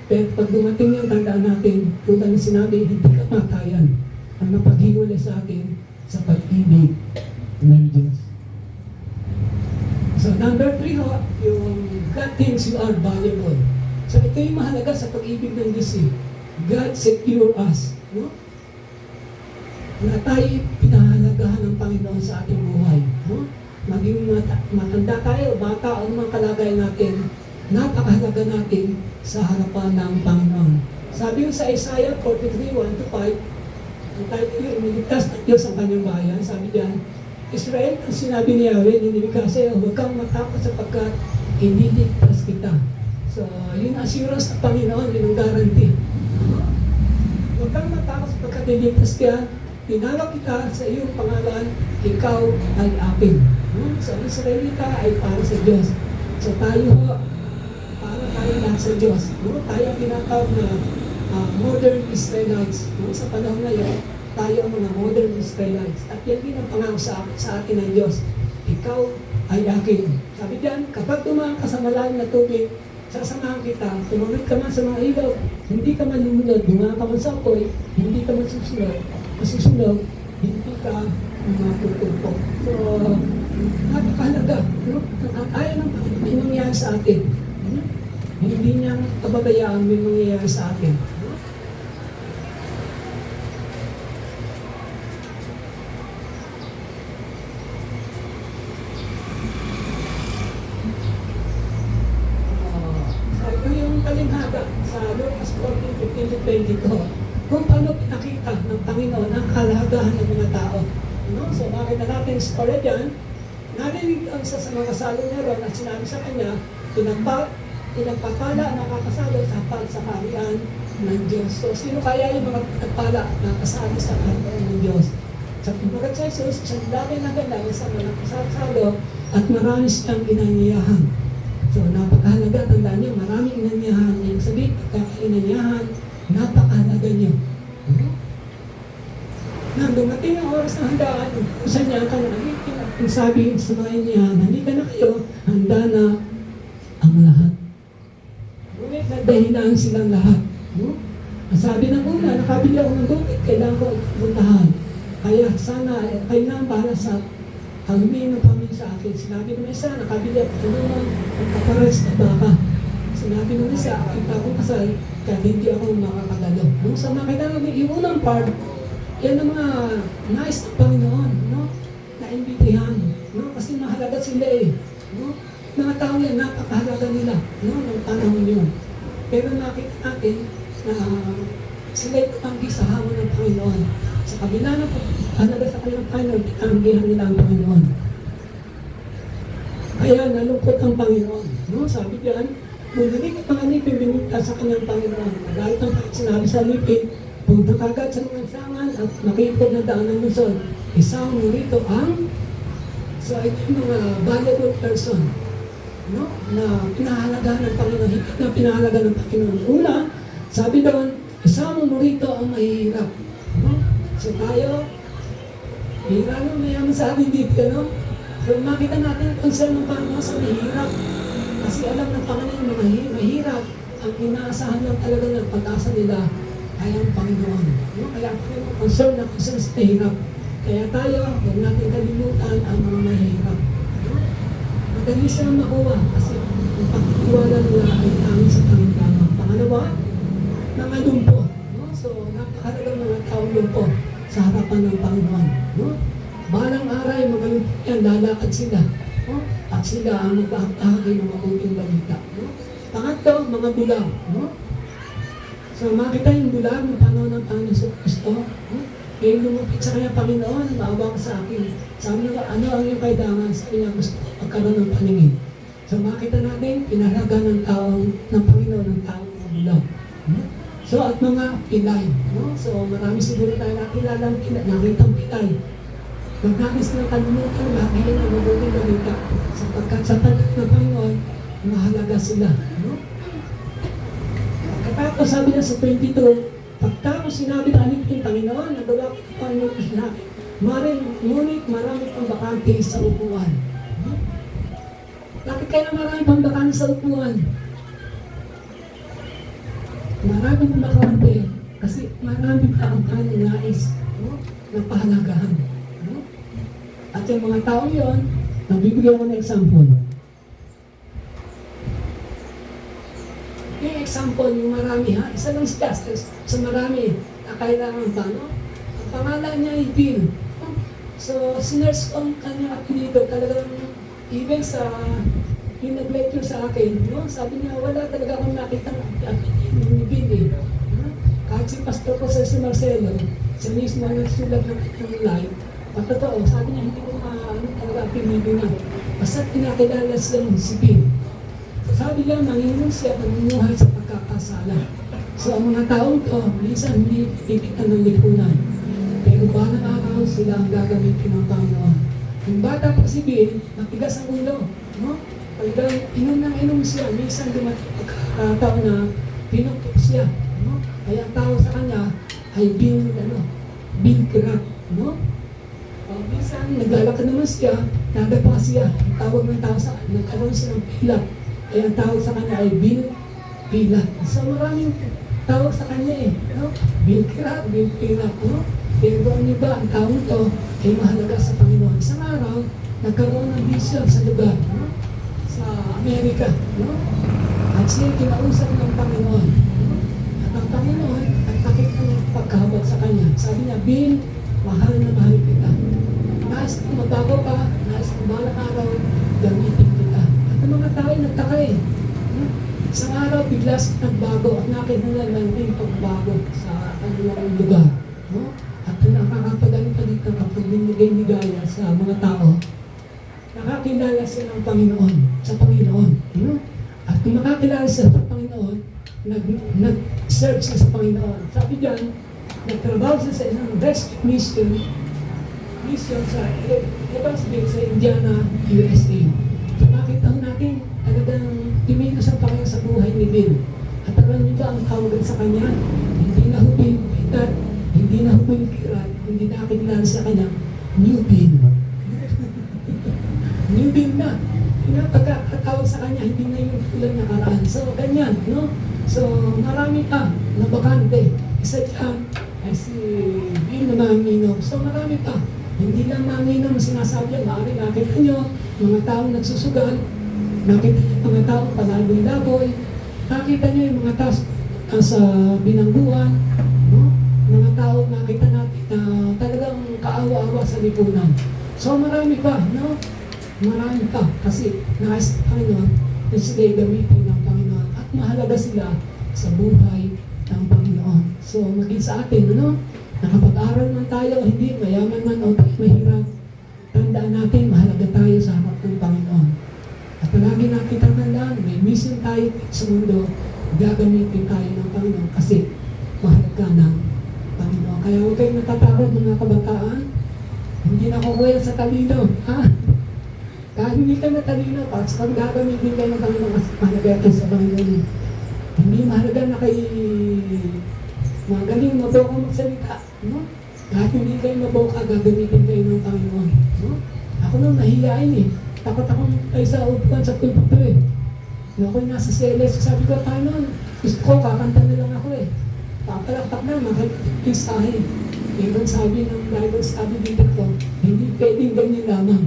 [SPEAKER 1] Pero pag dumating yung tandaan natin, tulad ng sinabi, hindi kamatayan ang napaghiwalay sa atin sa pag-ibig ng Diyos. So number 3 yung God thinks you are valuable. So ito yung mahalaga sa pag-ibig ng Diyos eh. God secure us. No? Na tayo pinahalagahan ng Panginoon sa ating buhay. No? Maging matanda tayo, bata o mga kalagay natin, napakahalaga natin sa harapan ng Panginoon. Sabi yung sa Isaiah 43, 1-5, ang title yung iniligtas ng Diyos ang kanyang bayan. Sabi diyan, Israel, ang sinabi ni Yahweh, niniligtas sa'yo, huwag kang matakot sapagkat iniligtas kita. So, yun assurance ng Panginoon, yun ang guarantee. Huwag kang matakot sapagkat iniligtas ka, tinawag kita sa iyong pangalan, ikaw ay akin. So, ang Israelita ay para sa Diyos. So, tayo para tayo lahat sa Diyos. Tayo ang tinatawag na modern Israelites. Sa panahon ngayon, tayo ang mga modern Israelites. At yan din ang pangako sa atin ng Diyos. Ikaw ay akin. Sabi diyan, kapag dumaan ka sa malalim na tubig, sasamahan kita, tumunod ka man sa mga ilaw, hindi ka man lumunod, dumaan ka man sa apoy, hindi ka man masusunod, hindi ka matutupok. So, napakahalaga. Ayaw ng Panginoon nangyayari sa atin. Hindi niya kababayaan may mangyayari sa atin. Sa Lucas 14:15-22, kung paano pinakita ng Panginoon ang kahalagahan ng mga tao. So makita natin story dyan, narinig ang isa sa mga kasalo niya ron at sinabi sa kanya, pinagpapala ang nakakasalo sa kaharian ng Diyos. So sino kaya yung mga pinagpala na kasalo sa kaharian ng Diyos? Sa pagkakat sa Jesus, isang dami na ganda sa mga kasalo at marami siyang inanyayahan. So, napakahalaga, tandaan niyo, maraming inanyahan. Yung sabihin, pagkakainanyahan, napakahalaga niyo. Nang dumating ang oras ng handaan, kung saan niya ka nakikita, kung sabi sa mga inanyahan, halika na kayo, handa na ang lahat. Ngunit nagdahilan silang lahat. Ang sabi ng una, nakabili ako ng tubig, kailangan ko puntahan. Kaya sana, kayo na ang bahala sa humingi ng pamilya sa akin. Sinabi naman isa, nakabili ako tulungan ang kapares na baka. So sinabi nung isa, kita ko kasal, kaya hindi ako makakadalo. Nung sa makita namin, yung unang part, yan ang mga nais ng Panginoon, no? Naimbitihan, no? Kasi mahalaga sila eh, no? Mga tao yan, napakahalaga nila, no? Ng panahon yun. Pero nakita natin na sila'y tumanggi sa hamon ng Panginoon. Sa kabila na halaga sa kanilang Panginoon, tinanggihan nila ang Panginoon. Kaya nalungkot ang Panginoon. No? Sabi diyan, nung dinig ang mga lipin, binigta sa kanyang Panginoon. Nagalit ang sinabi sa lipin, punta kagad sa lansangan at nakipod na daan ng Luzon. Isang rito ang so ito yung mga valuable person, no? Na pinahalagahan ng Panginoon, higit na pinahalagahan ng Panginoon. Una, sabi doon, isang rito ang mahihirap. No? So tayo, hira nung mayaman sa atin dito, no? So makita natin ang concern ng Panginoon sa mahirap. Kasi alam ng Panginoon yung mga mahirap, ang inaasahan lang talaga ng pag-asa nila ay ang Panginoon. No? Kaya ang Panginoon concern sa mahirap. Kaya tayo, huwag natin kalimutan ang mga mahirap. No? Madali silang makuha kasi ang pagtitiwala nila ay tanging sa Panginoon. Pangalawa, mga lumpo. No? So napakalagang mga taong lumpo sa harapan ng Panginoon. No? Balang aray, magaling yan, lalakad sila. No? At sila ang mag-aakahagi ng mabuting balita. No? Pangatlo, mga bulag. No? So makita yung bulag ng panahon ng Panginoon sa Kristo. No? Kaya lumapit sa kanya, Panginoon, maawa ka sa akin. Sabi niya, ano ang iyong kailangan? Sabi niya, gusto ko magkaroon ng paningin. So makita natin, pinahalaga ng taong ng Panginoon ng taong mga bulag. No? So at mga pilay. No? So marami siguro tayo nakilala, nakitang pilay. Magkakis ng kalimutan, makikita ang mabuting balita. Sapagkat sa tagat ng Panginoon, mahalaga sila. No? Pagkatapos sabi niya sa 22, pagkatapos sinabi na alip yung Panginoon, nagawa ko ang Panginoon sinabi, ngunit marami pang bakante sa upuan. No? Bakit kaya marami pang bakante sa upuan? Marami pang bakante kasi marami pa ang kanyang nais, no? Na pahalagahan. No? At yung mga tao yon, nabibigyan ko ng example. Yung example, yung marami ha, isa lang si Justice, sa marami na kailangan ba, no? Ang pangalan niya ay Bill. No? So, sinerge ko ang kanyang apelido, talagang even sa yung nag-lecture sa akin, no? Sabi niya, wala talaga akong nakita apelido ni Bill eh. No? Kahit si Pastor Jose si Marcelo, sa mismo nagsulat ng live, at totoo, sabi niya, hindi ko talaga apelido niya. Basta pinakilala siya si Bill. Sabi niya, nanginom siya, namumuhay sa pagkakasala. So ang mga taong to, minsan hindi titignan ng lipunan. Pero balang araw sila ang gagamitin ng Panginoon. Yung bata pa si Bill, matigas ang ulo. No? Talagang inom siya, minsan dumating pagkakataon na pinuktok siya. No? Kaya ang tawag sa kanya ay Bill Crack. No? Minsan naglalakad naman siya, nadapa siya. Tawag ng tao sa kanya, nagkaroon siya ng pilak. Kaya ang tawag sa kanya ay Bill Pilat. So maraming tawag sa kanya eh. No? Bill Pilat, Bill Pilat. No? Pero ang iba, ang tawag ito ay mahalaga sa Panginoon. Isang araw, nagkaroon ng vision sa lugar. No? Sa Amerika. No? At siya kinausap ng Panginoon. No? At ang Panginoon, at nakita niya pagkahabag sa kanya. Sabi niya, Bill, mahal na mahal kita. Nais kong magbago ka, nais kong balang araw, gamitin kita. Ang mga tao ay nagtaka eh. Isang araw, bigla siya nagbago at nakita nila may pagbago sa kanilang lugar. No? At nakakapagaling pa dito kapag binigay-ligaya sa mga tao. Nakakilala siya ng Panginoon, sa Panginoon. No? At kung makakilala siya sa Panginoon, nag-search siya sa Panginoon. Sabi diyan, nagtrabaho siya sa isang rescue mission sa Evansville, sa Indiana, USA. So nakita natin, talagang tuminos ang Panginoon sa buhay ni Bill. At alam niyo ba ang tawagan sa kanya? Hindi na hubing pitat, hindi na hubing kirat, hindi na kakilala sa kanya, New Bill. New Bill na. Pagkakatawag sa kanya, hindi na yung ulang nakaraan. So ganyan, no? So marami pa na bakante. Isa dyan ay si Bill na manginom. So marami pa. Hindi lang manginom sinasabi yan, maaaring nakita nyo, mga taong nagsusugal, nakita nyo mga taong palaboy-laboy, Nakita niyo yung mga tao sa binangguan, no? Mga tao nakita natin na talagang kaawa-awa sa lipunan. So marami pa, no? Marami pa kasi nais ng Panginoon na sila gamitin ng Panginoon at mahalaga sila sa buhay ng Panginoon. So maging sa atin, ano? Nakapag-aral man tayo, hindi mayaman man o mahirap, tandaan natin mahalaga tayo sa harap ng Panginoon. At palagi natin tatandaan, may mission tayo sa mundo, gagamitin tayo ng Panginoon kasi mahalaga ng Panginoon. Kaya huwag kayong natatakot mga kabataan, hindi na kukuya sa talino, ha? Kahit hindi ka natalino, pag gagamitin kayo ng Panginoon kasi mahalaga sa Panginoon. Hindi mahalaga na kayo magaling maboka magsalita, no? Kahit hindi kayo maboka, gagamitin kayo ng Panginoon, no? Ako nung nahiyain eh. Takot akong tayo sa upuan sa pulpito eh. Nung ako'y nasa CLS, sabi ko, Panginoon, gusto ko, kakanta na lang ako eh. Papalakpak na, makipagpisahin. Ngayon sabi ng Bible study dito ko, hindi pwedeng ganyan lamang.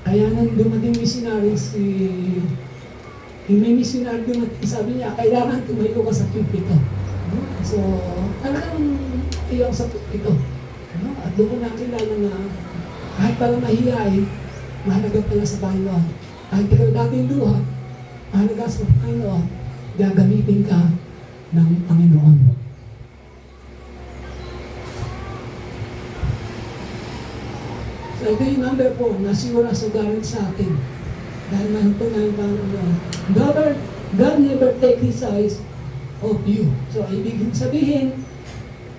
[SPEAKER 1] Kaya nang dumating missionary may missionary dumating, sabi niya, kailangan tumayo ka sa pulpito. So, talagang ayaw sa pulpito. At doon ko nakilala na kahit parang mahihain, mahalaga pala sa Panginoon. Kahit ikaw dating luha, mahalaga sa Panginoon, gagamitin ka ng Panginoon. So ito yung number 4 na siguro sugaran sa atin. Dahil mahipunan pa God never take His eyes of you. So ibig sabihin,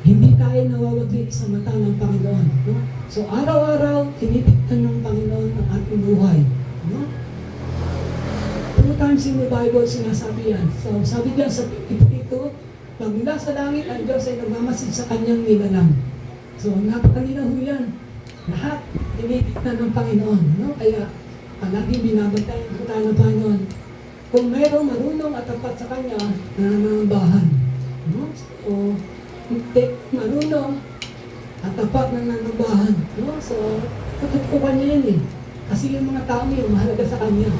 [SPEAKER 1] hindi tayo nawawaglit sa mata ng Panginoon. No? So araw-araw, tinitignan ng Panginoon ang ating buhay. No? 2 times in the Bible sinasabi yan. So sabi diyan sa 52, pag mula sa langit, ang Diyos ay nagmamasid sa kanyang nilalang. So napakalinaw yan. Lahat tinitignan ng Panginoon. No? Kaya palaging binabantayan ko tayo ng Panginoon. Kung mayroong marunong at tapat sa Kanya, nananambahan. No? So, marunong at tapat ng nanambahan. No? So, tututukan niya yan eh. Kasi yung mga tao yung mahalaga sa Kanya.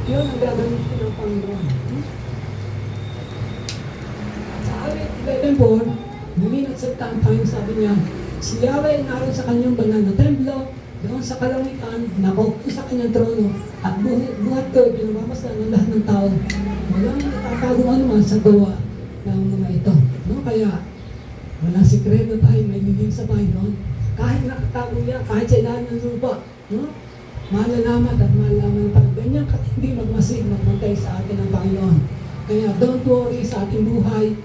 [SPEAKER 1] Yun ang gagamitin ng Panginoon. Sa awit 11:4, muli nagsalita ang Panginoon, sabi niya, si Yahweh ay naroon sa kanyang banal na templo, doon sa kalangitan, nakaupo sa kanyang trono, at buhat ko, pinamamasdan ng lahat ng tao. Walang natatago naman sa gawa ng mga ito. No? Kaya, walang sikreto tayo may lilin sa Panginoon. Kahit nakatago niya, kahit sa ilahan ng lupa, no? Malalaman at malalaman pa. Ganyan katindi magmasid, magmantay sa atin ng Panginoon. Kaya don't worry sa ating buhay.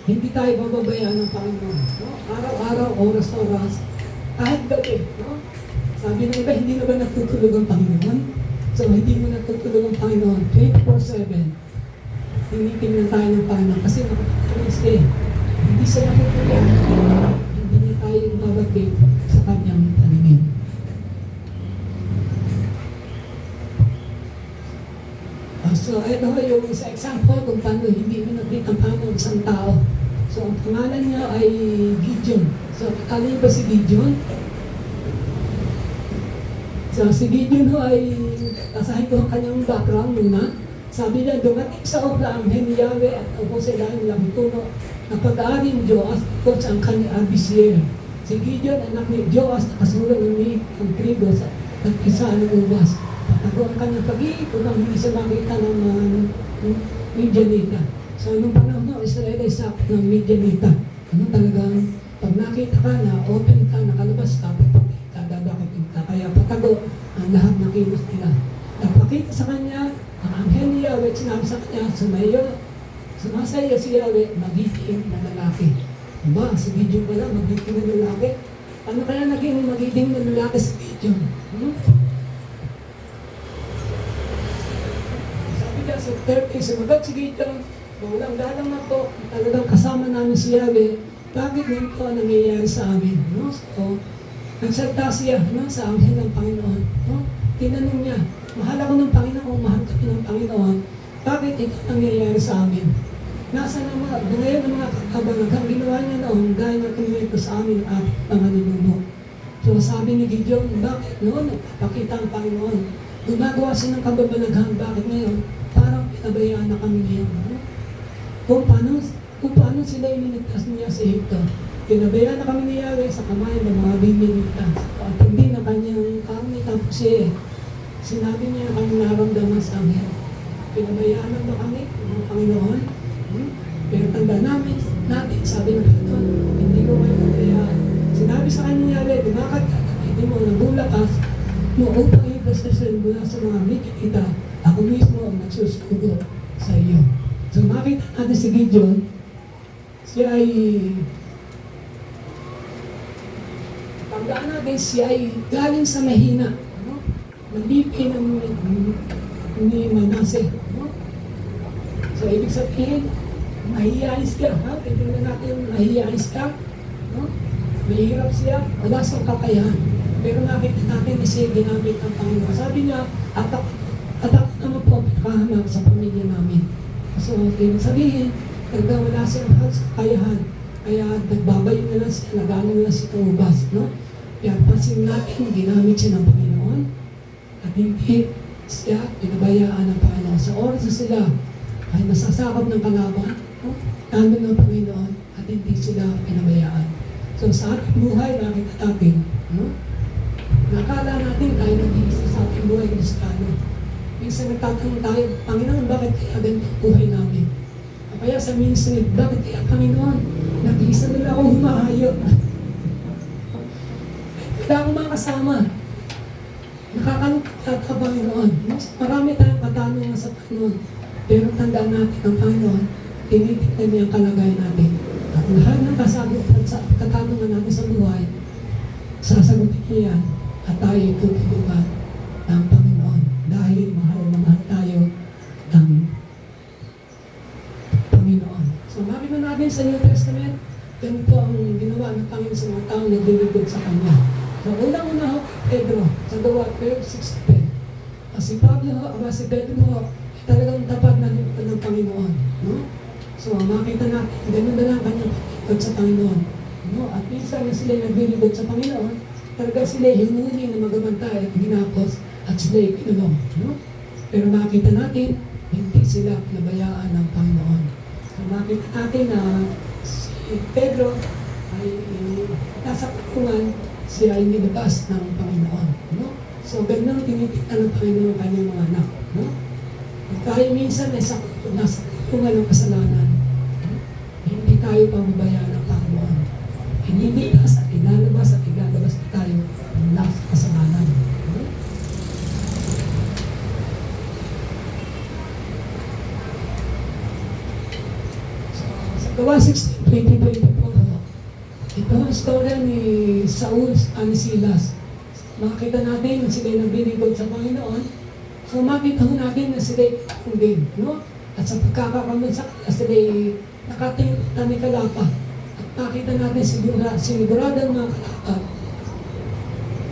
[SPEAKER 1] Hindi tayo bababayaan ng Panginoon. No? Araw-araw, oras-oras, kahit gabi. No? Sabi ng iba, hindi na ba natutulog ang Panginoon? So, hindi mo natutulog ang Panginoon. 24/7, tinitingnan tayo ng Panginoon kasi nakatulog siya. Hindi siya natutulog. Hindi niya tayo babagay sa kanyang paningin. So, ito yung isa example kung paano hindi mo nabit ang Panginoon isang tao. So, ang pangalan niya ay Gideon. So, kalay ba si Gideon? So, si Gideon ho ay, kasahin ko ang kanyang background muna. Sabi niya, dumating sa Okla ang ni Yahweh at ako sa ilalim ng puno na pag-aaring Joas at ang kanyang arbisier. Si Gideon, anak ni Joas, nakasulang ni ang trigo sa nagpisaan ng ubas. Patago ang kanyang pag-iip upang hindi siya makita ng Midianita. So, nung panahon ng Israel ay sakot ng Midianita. Ano talagang, pag nakita ka na, open ka, nakalabas ka, dadakatin ka. Kaya patago ang lahat ng kilos nila. Napakita sa kanya, ang anghel ni Yahweh, sinabi sa kanya, sumasaya si Yahweh, magiging na lalaki. Diba? Si Gideon pala, magiging na lalaki. Ano kaya naging magiging na lalaki si Gideon? Sabi niya sa 30, sumagot si Gideon, walang dalang na to, talagang kasama namin si Yahweh. Bakit ganito ang nangyayari sa amin? No? So, nagsalita siya sa anghel ng Panginoon. No? Tinanong niya, mahal ako ng Panginoon, mahal ka ng Panginoon, bakit ito nangyayari sa amin? Nasa na ngayon ang mga kabanaghan, ginawa niya noon, gaya na kinuwento sa amin ang mga ninuno. So sabi ni Gideon, bakit noon nagpapakita ang Panginoon? Gumagawa siya ng kababalaghan, bakit ngayon? Parang pinabayaan na kami ngayon. No? kung paano sila iniligtas niya sa Egypto. Pinabayaan na kami ni Yahweh sa kamay ng mga biniligtas. At hindi na kanyang kami tapos sinabi niya kami naramdaman sa anghel. Pinabayaan na kami ng Panginoon. Pero tanda natin, sabi ng Panginoon, hindi ko kayo pinabayaan. Sinabi sa kanya ni Yahweh, dumakat ka, hindi mo nabulakas, mo upang ipasasin mula sa mga mikikita, ako mismo ang nagsusugo sa iyo. So makita natin si Gideon, siya ay, tandaan natin, siya ay galing sa mahina. Nalipin ni Manase. So ibig sabihin, mahihiyais ka. Tingnan natin, mahihiyais ka. Mahirap siya, wala siyang kakayahan. Pero nakita natin na siya ginamit ng Panginoon. Sabi niya, atak naman po ang pinakahanap sa pamilya namin. So, ibig sabihin, wala siyang kakayahan. Kaya nagbabayo na lang siya, nagano na lang siya tumubas. Kaya pansin natin, ginamit siya ng Panginoon. At hindi siya pinabayaan ng Panginoon. Sa oras na sila ay masasakop ng kalaban, nandun ng Panginoon at hindi sila pinabayaan. So sa ating buhay, nakita natin, nakala natin tayo nag-iisa sa ating buhay Kristiyano. Minsan nagtatanong tayo, Panginoon, bakit kaya ganito ang buhay namin? O kaya sa ministry, bakit kaya Panginoon, nag-iisa nila ako humahayop. Wala akong makasama. Nakakalungkot ka, Panginoon. Marami tayong katanungan sa Panginoon. Pero tandaan natin ang Panginoon, tinitignan niya ang kalagayan natin. At lahat ng katanungan natin sa buhay, sasagutin niya yan at tayo tutulungan ng Panginoon. Dahil mahal na mahal tayo ng Panginoon. So makita natin sa New Testament, ganito ang ginawa ng Panginoon sa mga taong naglilingkod sa Kanya. So unang-una Pedro, sa gawa 12:16. Si Pablo, si Pedro, talagang tapat na lingkod ng Panginoon. So makita natin, ganun na lang kanyang paglingkod sa Panginoon. At minsan na sila naglilingkod sa Panginoon, talaga sila hinuli na magabantay at ginapos at sila ikinulong. Pero makita natin, hindi sila nabayaan ng Panginoon. So makita natin na si Pedro ay nasa kulungan, siya ay nilabas ng Panginoon. So ganun tinitignan ng Panginoon ang kanyang mga anak. At tayo minsan ay nasa kulungan ng kasalanan, hindi tayo pababayaan ng Panginoon. Hinilitas at ilalabas na tayo mula sa kasalanan. So, sa Gawa 16:20-24, ito ang istorya ni Saul at Silas. Makita natin na sila nagbinigod sa Panginoon. So makita natin na sila din, At sa pagkakakamon sa kanila, sila nakatanikala pa. At makita natin siniguradang mga kalaban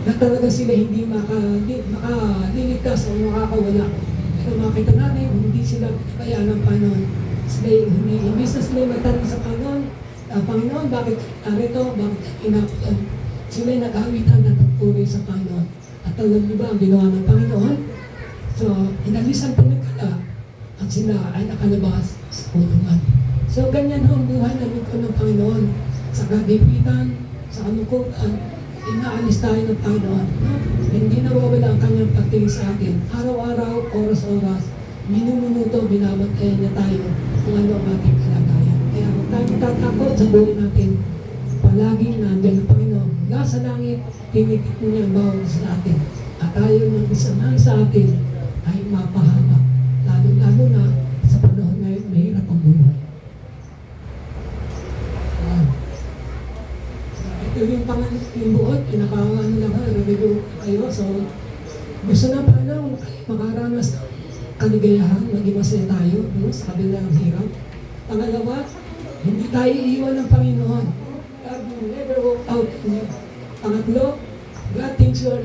[SPEAKER 1] na talaga sila hindi makaliligtas o makakawala. Pero makita natin, hindi sila pinabayaan ng Panginoon. Imbis na sila magtanong sa Panginoon, Panginoon, bakit narito? Bakit inakulan? Sila'y nag-awitan na pagpuri sa Panginoon. At alam niyo ba ang ginawa ng Panginoon? So, inalisan po nagkala at sila ay nakalabas sa kulungan. So, ganyan ang buhay na lingkod ng Panginoon. Sa kagipitan, sa kalungkutan, inaalis tayo ng Panginoon. Hindi nawawala ang kanyang pagtingin sa atin. Araw-araw, oras-oras, minuto, binabantayan niya tayo kung ano ang ating kalagayan. Kaya huwag tayo tatakot sa buhay natin. Palaging nandiyan ang Panginoon. Mula sa langit, tinitignan niya ang bawat sa atin. At tayo ng isa sa atin ay mapahaba. Lalo na sa panahon ngayon, mahirap ang buhay. Ito yung buot, pinaka-ano lang review kayo. So, gusto na pa lang makaranas ng kaligayahan, maging masaya tayo, sa kabila ng hirap. Pangalawa, hindi tayo iiwan ng Panginoon. God will never walk out in you. Pangatlo, God thinks you are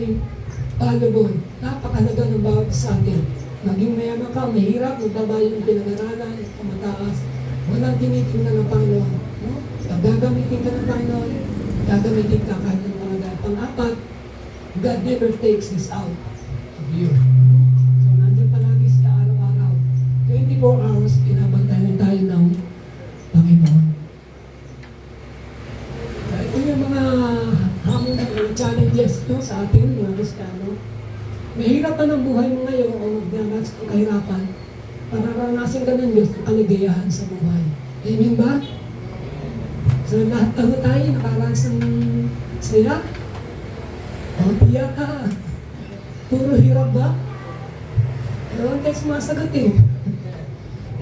[SPEAKER 1] valuable. Napakalaga ng bawat sa atin. Maging mayaman ka, mahirap, magbabayo ng pinag-aralan, pamataas. Walang tinitingnan ng Panginoon. Pag gagamitin ka ng Panginoon, gagamitin ka kahit ng mga dahil. Pang-apat, God never takes this out of you. So, nandiyan palagi siya araw-araw. 24 hours, pinabantayan tayo ng challenges no, sa atin, mga Kristiyano. Mahirap pa ng buhay mo ngayon o magdaranas ng kahirapan. Pararanasin ka ng Diyos ng kaligayahan sa buhay. Amen ba? So lahat tayo nakaranas ng saya. O tiyak ka. Puro hirap ba? Pero hindi sumasagot eh.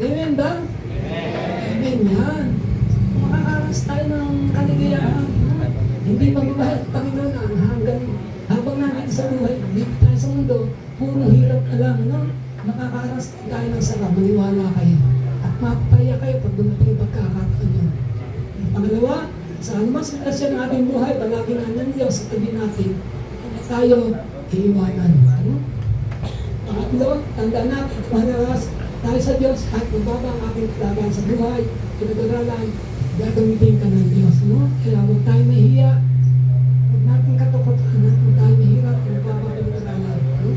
[SPEAKER 1] Amen ba? Amen yan. Makakaranas tayo ng kaligayahan. Hindi magbabayad ang Panginoon hanggang habang natin sa buhay, dito tayo sa mundo, puro hirap na lang, no? Makakaranas tayo ng sarap, maniwala kayo. At mapapaya kayo pag dumating yung pagkakataon yun. Pangalawa, sa anumang sitwasyon ng ating buhay, palagi na ng Diyos sa tabi natin, hindi tayo iiwanan. Ano? Pangatlo, tandaan natin, manaras tayo sa Diyos, kahit mababa ang ating kalaban sa buhay, pinag-aralan, gagamitin ka ng Diyos. No? Kaya huwag tayo mahiya, huwag natin katukutan, huwag tayo mahirap, mababa ang pinag-aralan. No?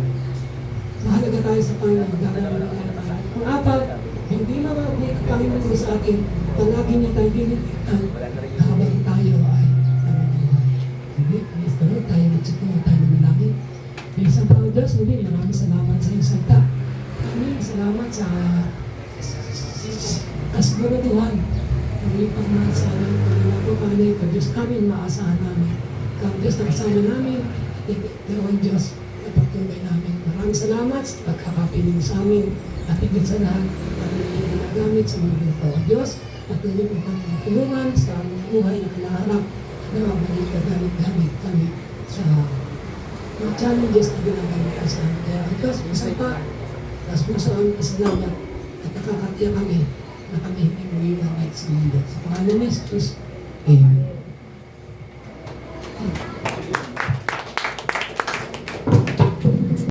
[SPEAKER 1] Mahalaga tayo sa Panginoon, gagawin tayo. Ang apat, hindi mababalik ang Panginoon sa atin, palagi niya tayo dinitigtan habang tayo ay nabubuhay. Sige, please the Lord, tayo magsitungo tayo ng malangin. Isang Pao Diyos, muli, maraming salamat sa iyong salita. Maraming salamat sa kasiguraduhan. Muli pag maasahan ng Panginoon ko, kanay ka Diyos namin, maasahan namin. Ikaw Diyos na kasama namin, ikaw ang Diyos na pagtulay namin. Maraming salamat sa pagkakapiling sa amin at higit sa lahat, kami ginagamit sa mga ito. Diyos, patuloy mo kami tulungan sa aming buhay na kinaharap na mabalik ka gamit kami sa mga challenges na ginagamit ka sa amin. Kaya ang Diyos, isang pa, tapos mo sa aming kasalamat at nakakatiya kami na kami hindi mo iwan sa mundo. Sa pangalan ni Jesus, Amen.